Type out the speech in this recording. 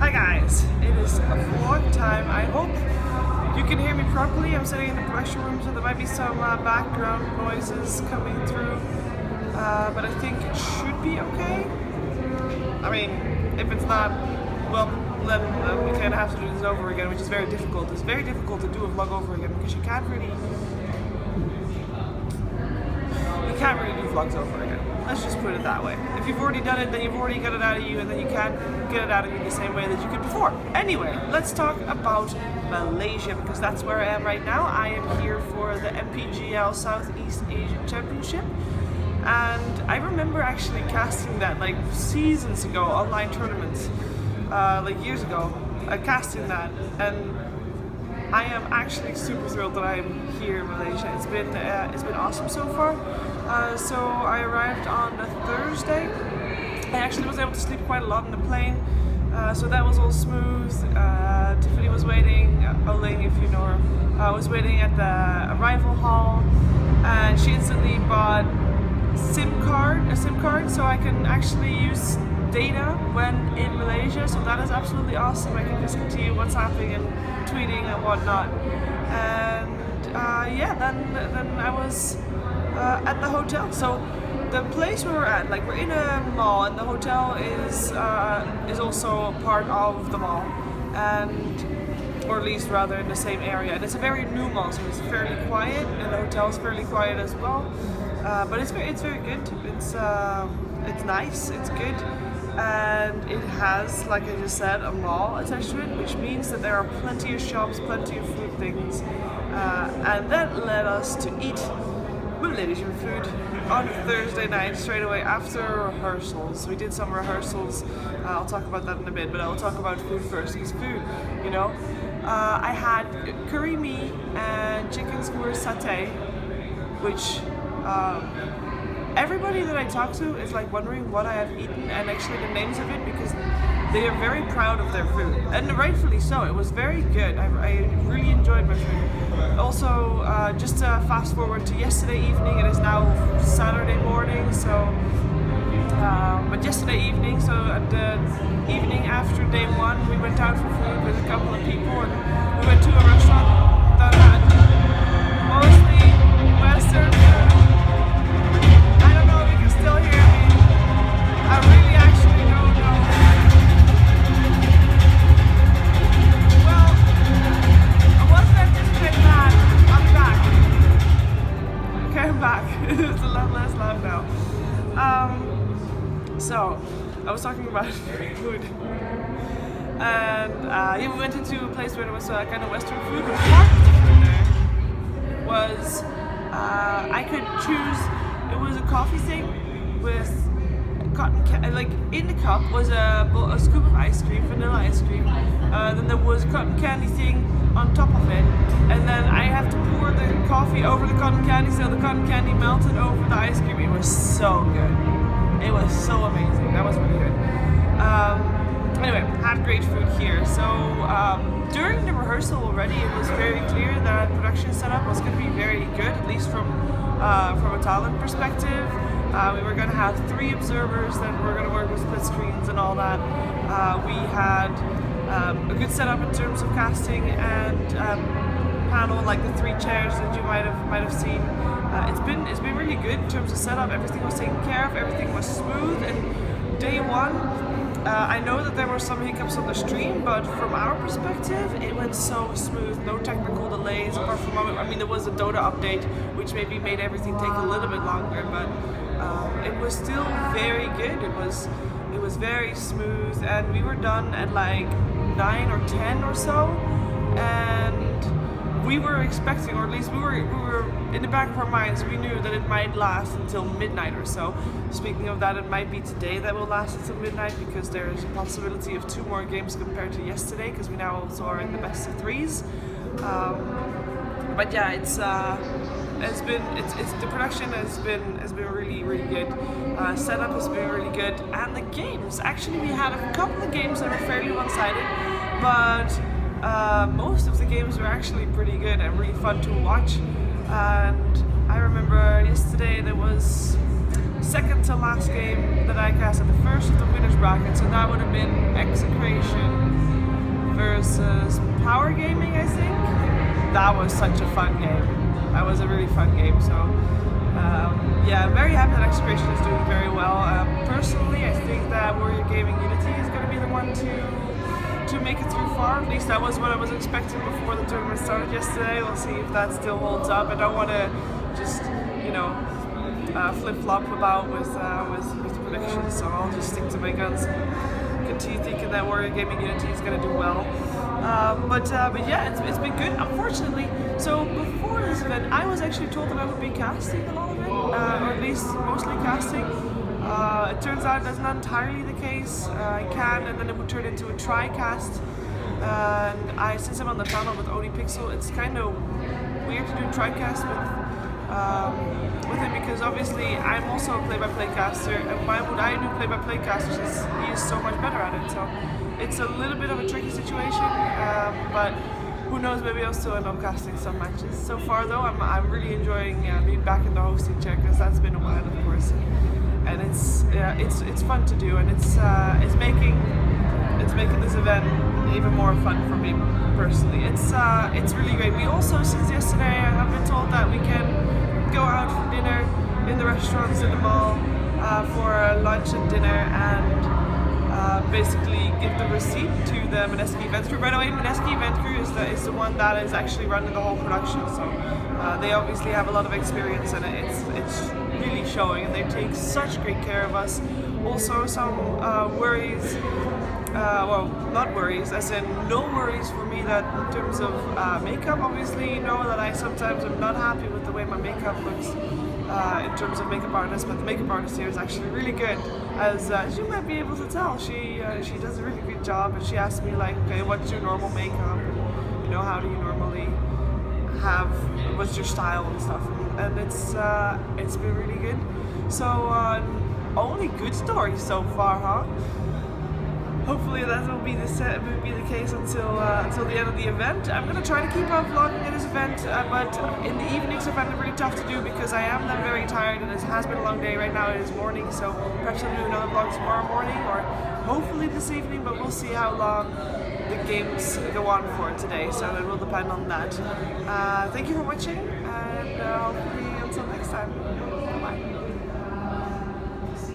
Hi guys, it is vlog time. I hope you can hear me properly. I'm sitting in the production room, so there might be some background noises coming through, but I think it should be okay. I mean, if it's not, well, then we kind of have to do this over again, which is very difficult. It's very difficult to do a vlog over again because you can't really do vlogs over again. Let's just put it that way. If you've already done it, then you've already got it out of you, and then you can't get it out of you the same way that you could before. Anyway, let's talk about Malaysia, because that's where I am right now. I am here for the MPGL Southeast Asian Championship, and I remember actually casting that like seasons ago, online tournaments, like years ago, casting that, and I am actually super thrilled that I'm here in Malaysia. It's been awesome so far. So I arrived on a Thursday. I actually was able to sleep quite a lot on the plane, so that was all smooth. Tiffany was waiting, Oling, if you know her, was waiting at the arrival hall, and she instantly bought a SIM card, so I can actually use data when in Malaysia. So that is absolutely awesome. I can just continue WhatsApping and tweeting and whatnot. And yeah, then I was at the hotel. So the place where we're at, like, we're in a mall, and the hotel is also part of the mall, and or at least rather in the same area. And it's a very new mall, so it's fairly quiet, and the hotel is fairly quiet as well. But it's very good. It's nice. It's good. And it has, like I just said, a mall attached to it, which means that there are plenty of shops, plenty of food things, and that led us to eat Malaysian food on Thursday night, straight away after rehearsals. We did some rehearsals. I'll talk about that in a bit, but I'll talk about food first, because food, you know. I had curry mee and chicken skewer satay, which everybody that I talk to is like wondering what I have eaten, and actually the names of it, because they are very proud of their food, and rightfully so. It was very good. I really enjoyed my food. Also, just to fast forward to yesterday evening, it is now Saturday morning, so but yesterday evening, so at the evening after day one, we went out for food with a couple of people, and we went to a restaurant that had mostly Western food. I don't know if you can still hear me. I really actually don't know. Well, I wasn't anticipating that. I'm back. Okay, I'm back. It's a lot less loud now. So, I was talking about food. And yeah, we went into a place where there was kind of Western food. But part of the food there was, I could choose, it was a coffee thing with cotton candy. Like, in the cup was a scoop of ice cream, vanilla ice cream. Then there was a cotton candy thing on top of it, and then I have to pour the coffee over the cotton candy, so the cotton candy melted over the ice cream. It was so good. It was so amazing. That was really good. Anyway, had great food here. So during the rehearsal already, it was very clear that production setup was going to be very good, at least from a talent perspective. We were going to have 3 observers that were going to work with split screens and all that. We had a good setup in terms of casting and panel, like the 3 chairs that you might have seen. It's been really good in terms of setup. Everything was taken care of. Everything was smooth. And day one, I know that there were some hiccups on the stream, but from our perspective, it went so smooth. No technical delays, apart from, I mean, there was a Dota update, which maybe made everything take a little bit longer, but it was still very good. It was very smooth, and we were done at like 9 or 10 or so, and we were expecting, or at least we were in the back of our minds, we knew that it might last until midnight or so. Speaking of that, it might be today that will last until midnight, because there is a possibility of 2 more games compared to yesterday, because we now also are in the best of 3s. But yeah, the production has been really good. Setup has been really good, and the games. Actually, we had a couple of games that were fairly one-sided, but most of the games were actually pretty good and really fun to watch. And I remember yesterday there was second to last game that I cast at the first of the winners bracket, so that would have been Execration that was such a fun game. That was a really fun game. So yeah, I'm very happy that Execration is doing very well. Personally, I think that Warrior Gaming Unity is going to be the one to make it through far. At least that was what I was expecting before the tournament started yesterday. We'll see if that still holds up. I don't want to just, you know, flip-flop about with predictions, so I'll just stick to my guns and continue thinking that Warrior Gaming Unity is going to do well. But yeah, it's been good. Unfortunately, so before this event, I was actually told that I would be casting a lot of it, or at least mostly casting. It turns out that's not entirely the case. I can, and then it would turn into a tri-cast. And since I'm on the panel with Oni Pixel, it's kind of weird to do tri-cast with him, because obviously I'm also a play-by-play caster, and why would I do play-by-play cast? He is so much better at it. So it's a little bit of a tricky situation, but who knows, maybe I'll still end up casting some matches. So far though, I'm really enjoying being back in the hosting chair, because that's been a while, of course, and it's fun to do, and it's making this event even more fun for me personally. It's really great. We also, since yesterday, I have been told that we can go out for dinner in the restaurants in the mall for lunch and dinner, and basically give the receipt to the Mineski event crew. By the way, Mineski event crew is the one that is actually running the whole production, so they obviously have a lot of experience, and it's really showing, and they take such great care of us. Also, some worries, well, not worries, as in no worries for me, that in terms of makeup, obviously you know that I sometimes am not happy with the way my makeup looks in terms of makeup artist, but the makeup artist here is actually really good, as you might be able to tell. She does a really good job, and she asked me like, okay, what's your normal makeup, you know, how do you normally have, what's your style and stuff, and it's been really good. So only good stories so far, huh? Hopefully that will be the case until the end of the event. I'm gonna try to keep on vlogging at this event, but in the evenings I find it really tough to do, because I am then very tired, and it has been a long day. Right now it is morning, so perhaps I'll do another vlog tomorrow morning, or hopefully this evening, but we'll see how long the games go on for today, so it will depend on that. Thank you for watching, and hopefully until next time.